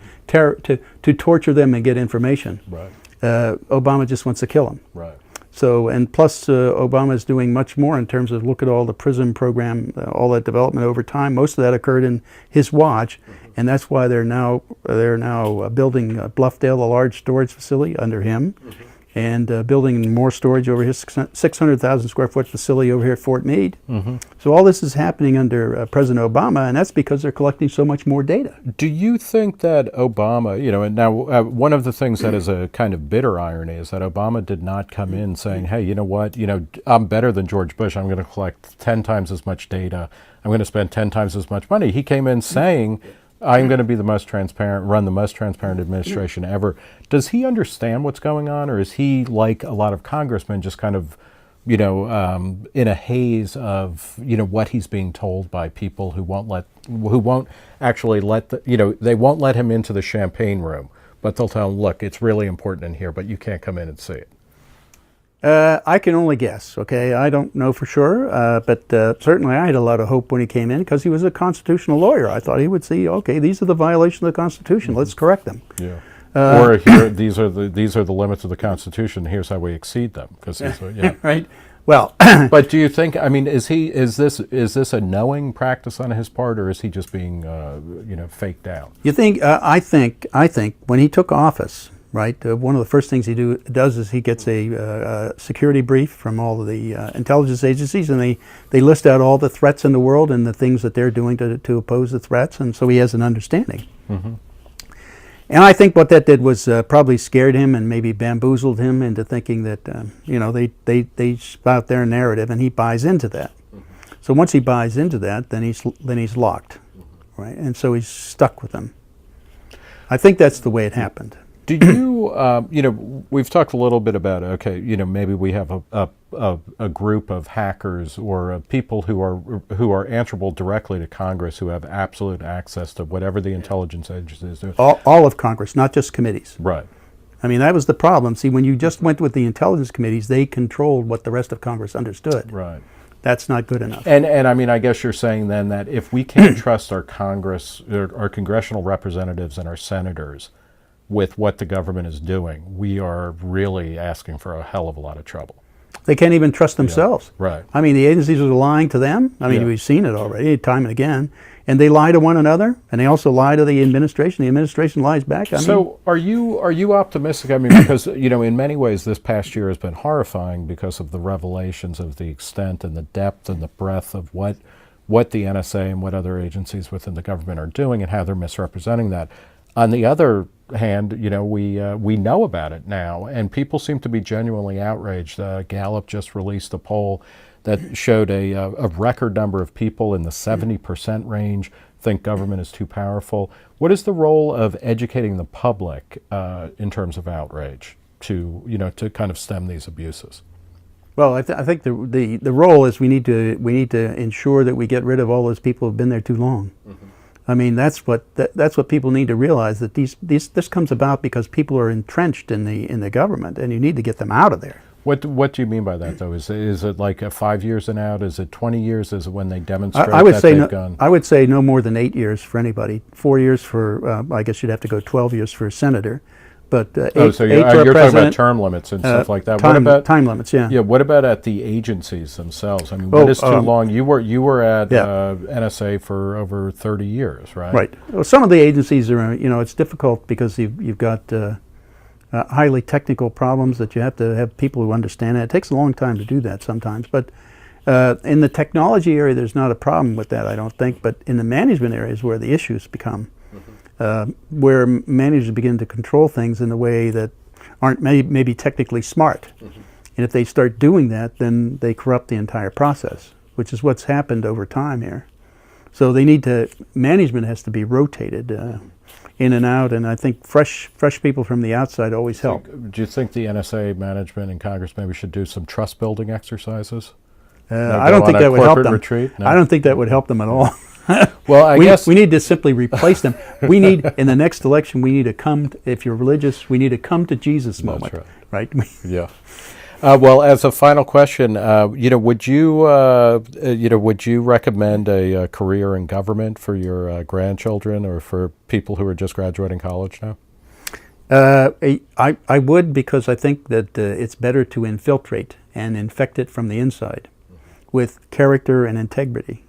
torture them and get information. Right. Obama just wants to kill them. Right. So, and plus Obama is doing much more in terms of look at all the PRISM program, all that development over time. Most of that occurred in his watch, and that's why they're now building Bluffdale, a large storage facility under him, and building more storage over his 600,000 square foot facility over here at Fort Meade. So all this is happening under President Obama, and that's because they're collecting so much more data. Do you think that Obama, and now one of the things that is a kind of bitter irony is that Obama did not come in saying, hey, you know what, I'm better than George Bush. I'm going to collect 10 times as much data. I'm going to spend 10 times as much money. He came in saying, I'm going to be the most transparent, run the most transparent administration ever. Does he understand what's going on, or is he, like a lot of congressmen, just kind of, in a haze of, what he's being told by people who won't actually let they won't let him into the champagne room, but they'll tell him, look, it's really important in here, but you can't come in and see it. I can only guess, okay? I don't know for sure, but certainly I had a lot of hope when he came in because he was a constitutional lawyer. I thought he would see, okay, these are the violations of the Constitution. Let's correct them. Yeah. Or here, these are the limits of the Constitution. Here's how we exceed them. Right. Well, but do you think? I mean, is this a knowing practice on his part, or is he just being faked out? You think? I think when he took office. Right. One of the first things he does is he gets a security brief from all of the intelligence agencies, and they list out all the threats in the world and the things that they're doing to oppose the threats, and so he has an understanding. And I think what that did was probably scared him and maybe bamboozled him into thinking that they spout their narrative, and he buys into that. So once he buys into that, then he's locked, right? And so he's stuck with them. I think that's the way it happened. Do you, we've talked a little bit about, okay, maybe we have a group of hackers or people who are answerable directly to Congress, who have absolute access to whatever the intelligence agencies do. All of Congress, not just committees. Right. I mean, that was the problem. See, when you just went with the intelligence committees, they controlled what the rest of Congress understood. Right. That's not good enough. And I mean, I guess you're saying then that if we can't trust our our congressional representatives and our senators with what the government is doing, we are really asking for a hell of a lot of trouble. They can't even trust themselves. Yeah, right. I mean, the agencies are lying to them. I mean, we've seen it already, time and again. And they lie to one another, and they also lie to the administration. The administration lies back. So are you optimistic? I mean, because, in many ways this past year has been horrifying because of the revelations of the extent and the depth and the breadth of what the NSA and what other agencies within the government are doing and how they're misrepresenting that. On the other hand, we know about it now, and people seem to be genuinely outraged. Gallup just released a poll that showed a record number of people in the 70% range think government is too powerful. What is the role of educating the public in terms of outrage to kind of stem these abuses? Well, I think the role is we need to ensure that we get rid of all those people who've been there too long. I mean, that's what people need to realize, that this comes about because people are entrenched in the government, and you need to get them out of there. What do you mean by that, though? Is it like 5 years and out? Is it 20 years? Is it when they demonstrate they've gone? I would say no more than 8 years for anybody. 4 years for, I guess you'd have to go 12 years for a senator. But you're talking about term limits and stuff like that. What about time limits? Yeah. Yeah. What about at the agencies themselves? I mean, what is too long? You were at NSA for over 30 years, right? Right. Well, some of the agencies are, it's difficult because you've got highly technical problems that you have to have people who understand it. It takes a long time to do that sometimes. But in the technology area, there's not a problem with that, I don't think. But in the management areas where the issues become, where managers begin to control things in a way that aren't maybe technically smart. And if they start doing that, then they corrupt the entire process, which is what's happened over time here. So management has to be rotated in and out, and I think fresh people from the outside always help. Do you think the NSA management and Congress maybe should do some trust building exercises? I don't think that would help them. Retreat? No? I don't think that would help them at all. Well, I guess we need to simply replace them. We need, in the next election, we need to come, if you're religious, we need to come to Jesus moment. That's right. Yeah. Well, as a final question, would you recommend a career in government for your grandchildren or for people who are just graduating college now? I would, because I think that it's better to infiltrate and infect it from the inside with character and integrity.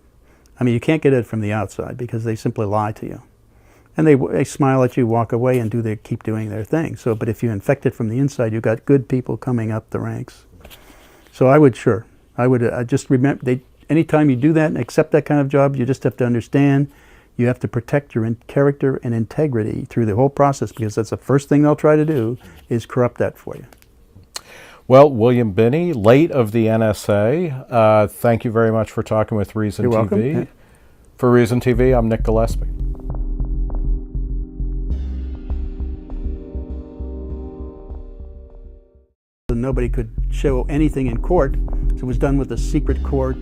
I mean, you can't get it from the outside because they simply lie to you. And they smile at you, walk away, and keep doing their thing. So, but if you infect it from the inside, you've got good people coming up the ranks. So I would just remember, anytime you do that and accept that kind of job, you just have to understand you have to protect your character and integrity through the whole process, because that's the first thing they'll try to do is corrupt that for you. Well, William Binney, late of the NSA, thank you very much for talking with Reason You're TV. welcome. Yeah. For Reason TV, I'm Nick Gillespie. Nobody could show anything in court, so it was done with a secret court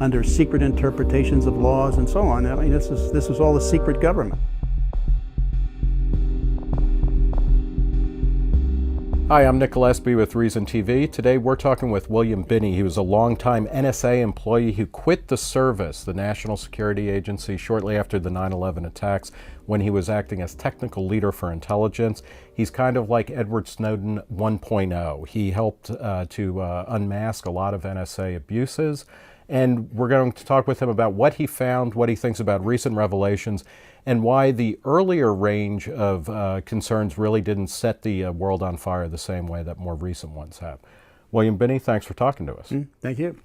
under secret interpretations of laws and so on. I mean, this was all a secret government. Hi, I'm Nick Gillespie with Reason TV. Today we're talking with William Binney. He was a longtime NSA employee who quit the service, the National Security Agency, shortly after the 9/11 attacks when he was acting as technical leader for intelligence. He's kind of like Edward Snowden 1.0. He helped to unmask a lot of NSA abuses. And we're going to talk with him about what he found, what he thinks about recent revelations, and why the earlier range of concerns really didn't set the world on fire the same way that more recent ones have. William Binney, thanks for talking to us. Thank you.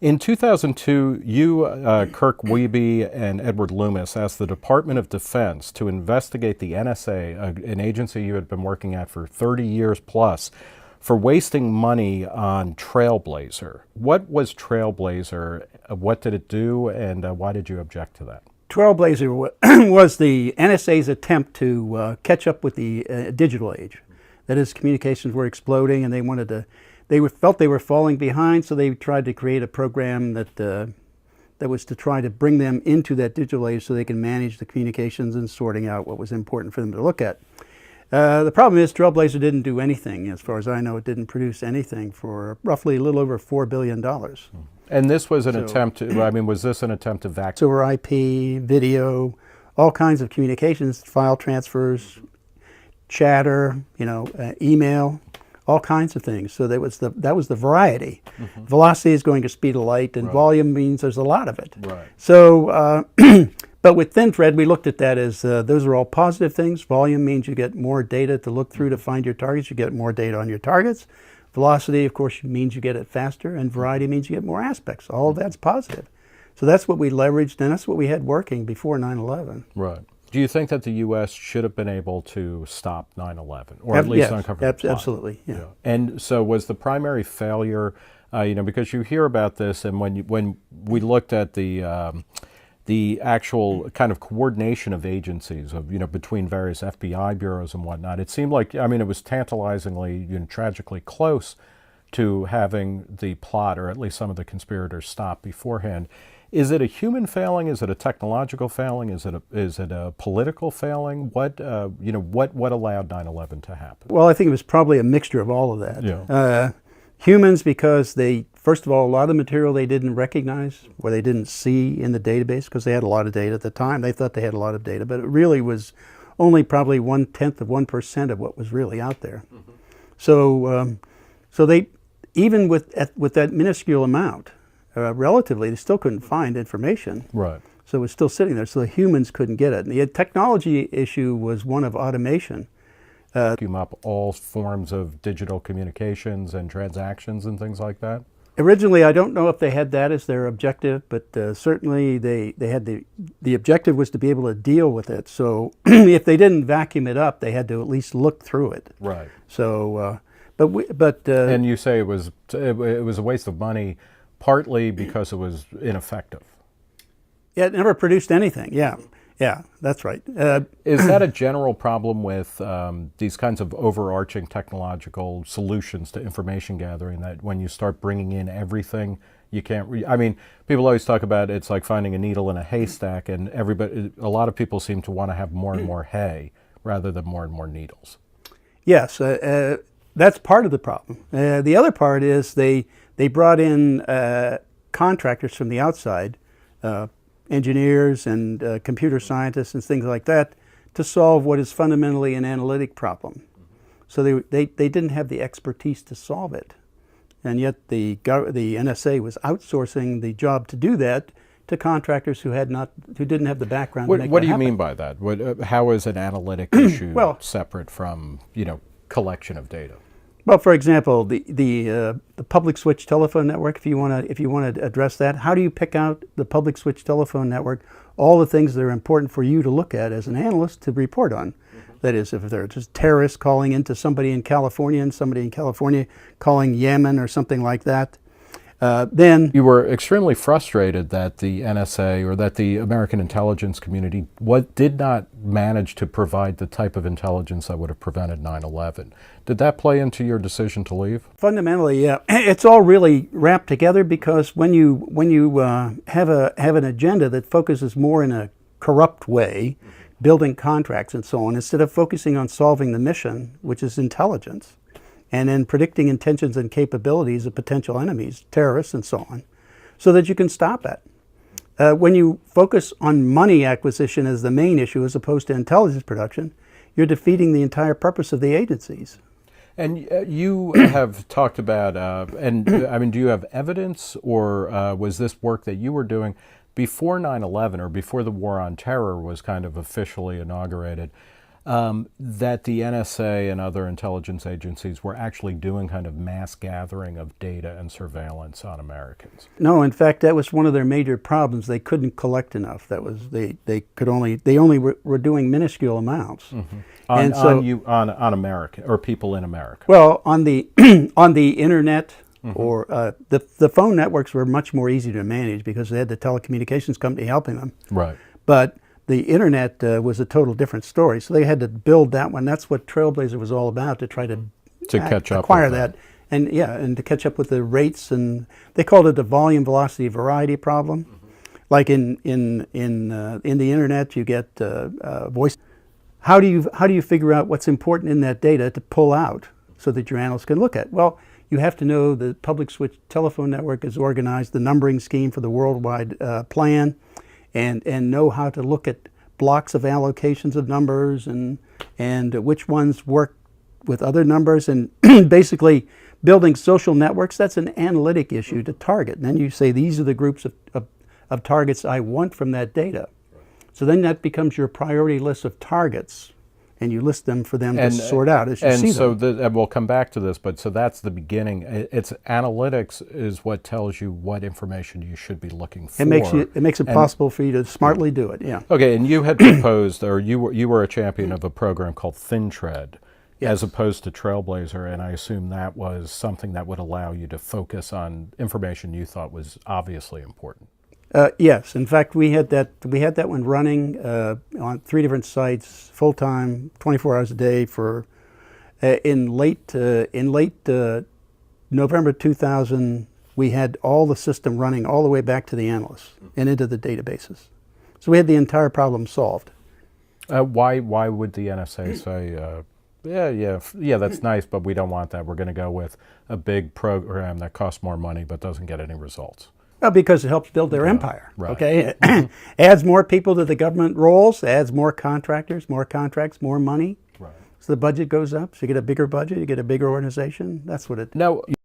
In 2002, you, Kirk Wiebe, and Edward Loomis asked the Department of Defense to investigate the NSA, an agency you had been working at for 30 years plus, for wasting money on Trailblazer. What was Trailblazer? What did it do, and why did you object to that? Trailblazer was the NSA's attempt to catch up with the digital age. That is, communications were exploding, and felt they were falling behind, so they tried to create a program that was to try to bring them into that digital age so they can manage the communications and sorting out what was important for them to look at. The problem is Trailblazer didn't do anything. As far as I know, it didn't produce anything for roughly a little over $4 billion. And this was an attempt to, I mean, was this an attempt to vacuum? So over IP, video, all kinds of communications, file transfers, chatter, email, all kinds of things. So that was the variety. Velocity is going to speed of light, and volume means there's a lot of it. Right. So, but with thin thread, we looked at that as those are all positive things. Volume means you get more data to look through to find your targets. You get more data on your targets. Velocity, of course, means you get it faster, and variety means you get more aspects. All of that's positive. So that's what we leveraged, and that's what we had working before 9/11. Right. Do you think that the U.S. should have been able to stop 9/11, or at least uncover the plot? Absolutely. Yeah. And so was the primary failure, because you hear about this, and when we looked at the actual kind of coordination of agencies between various FBI bureaus and whatnot, it seemed like, it was tantalizingly, tragically close to having the plot, or at least some of the conspirators, stop beforehand. Is it a human failing? Is it a technological failing? Is it a political failing? What allowed 9/11 to happen? Well, I think it was probably a mixture of all of that. Yeah. Humans, because first of all, a lot of the material they didn't recognize or they didn't see in the database, because they had a lot of data at the time. They thought they had a lot of data, but it really was only probably 1/10 of 1% of what was really out there. So they, even with that minuscule amount, relatively, they still couldn't find information. Right. So it was still sitting there. So the humans couldn't get it. And the technology issue was one of automation. Vacuum up all forms of digital communications and transactions and things like that? Originally, I don't know if they had that as their objective, but certainly they had the objective was to be able to deal with it. So if they didn't vacuum it up, they had to at least look through it. Right. So, and you say it was a waste of money, partly because it was ineffective. Yeah, it never produced anything. Yeah, that's right. Is that a general problem with these kinds of overarching technological solutions to information gathering, that when you start bringing in everything, you can't people always talk about it's like finding a needle in a haystack, and a lot of people seem to want to have more and more hay rather than more and more needles. Yes, that's part of the problem. The other part is they brought in contractors from the outside, engineers and computer scientists and things like that, to solve what is fundamentally an analytic problem. So they didn't have the expertise to solve it. And yet the NSA was outsourcing the job to do that to contractors who didn't have the background to make What that do you happen. mean by that? How is an analytic issue Well, separate from, collection of data? Well, for example, the public switch telephone network. If you want to address that, how do you pick out the public switch telephone network? All the things that are important for you to look at as an analyst to report on. That is, if they're just terrorists calling into somebody in California and somebody in California calling Yemen or something like that, then you were extremely frustrated that the NSA or that the American intelligence community did not manage to provide the type of intelligence that would have prevented 9/11. Did that play into your decision to leave? Fundamentally, yeah, it's all really wrapped together, because when you have an agenda that focuses more in a corrupt way, building contracts and so on, instead of focusing on solving the mission, which is intelligence, and then predicting intentions and capabilities of potential enemies, terrorists and so on, so that you can stop it. When you focus on money acquisition as the main issue as opposed to intelligence production, you're defeating the entire purpose of the agencies. And you have talked about, do you have evidence, or was this work that you were doing before 9/11 or before the war on terror was kind of officially inaugurated, that the NSA and other intelligence agencies were actually doing kind of mass gathering of data and surveillance on Americans? No, in fact, that was one of their major problems. They couldn't collect enough. That was they only were doing minuscule amounts. Mm-hmm. On American or people in America. Well, on the on the internet. Mm-hmm. Or the phone networks were much more easy to manage because they had the telecommunications company helping them. Right. But the internet was a total different story. So they had to build that one. That's what Trailblazer was all about, to try to catch up, acquire that. And and to catch up with the rates, and they called it the volume, velocity, variety problem. Mm-hmm. Like in the internet, you get voice. How do you figure out what's important in that data to pull out so that your analysts can look at? Well, you have to know the public switch telephone network is organized, the numbering scheme for the worldwide plan, and know how to look at blocks of allocations of numbers and which ones work with other numbers, and basically building social networks. That's an analytic issue to target. And then you say, these are the groups of targets I want from that data. So then that becomes your priority list of targets, and you list them for them to sort out as you see them. And we'll come back to this, but so that's the beginning. It's analytics is what tells you what information you should be looking for. It makes it possible for you to smartly do it. Yeah. Okay, and you had proposed, or you were a champion of a program called ThinTread, yes, as opposed to Trailblazer, and I assume that was something that would allow you to focus on information you thought was obviously important. Yes, in fact, we had that one running on 3 different sites, full time, 24 hours a day for in late November 2000. We had all the system running all the way back to the analysts and into the databases. So we had the entire problem solved. Why would the NSA say, yeah, that's nice, but we don't want that. We're going to go with a big program that costs more money but doesn't get any results? Well, because it helps build their empire. Right. Okay, adds more people to the government rolls, adds more contractors, more contracts, more money. Right. So the budget goes up. So you get a bigger budget, you get a bigger organization. That's what it. Now,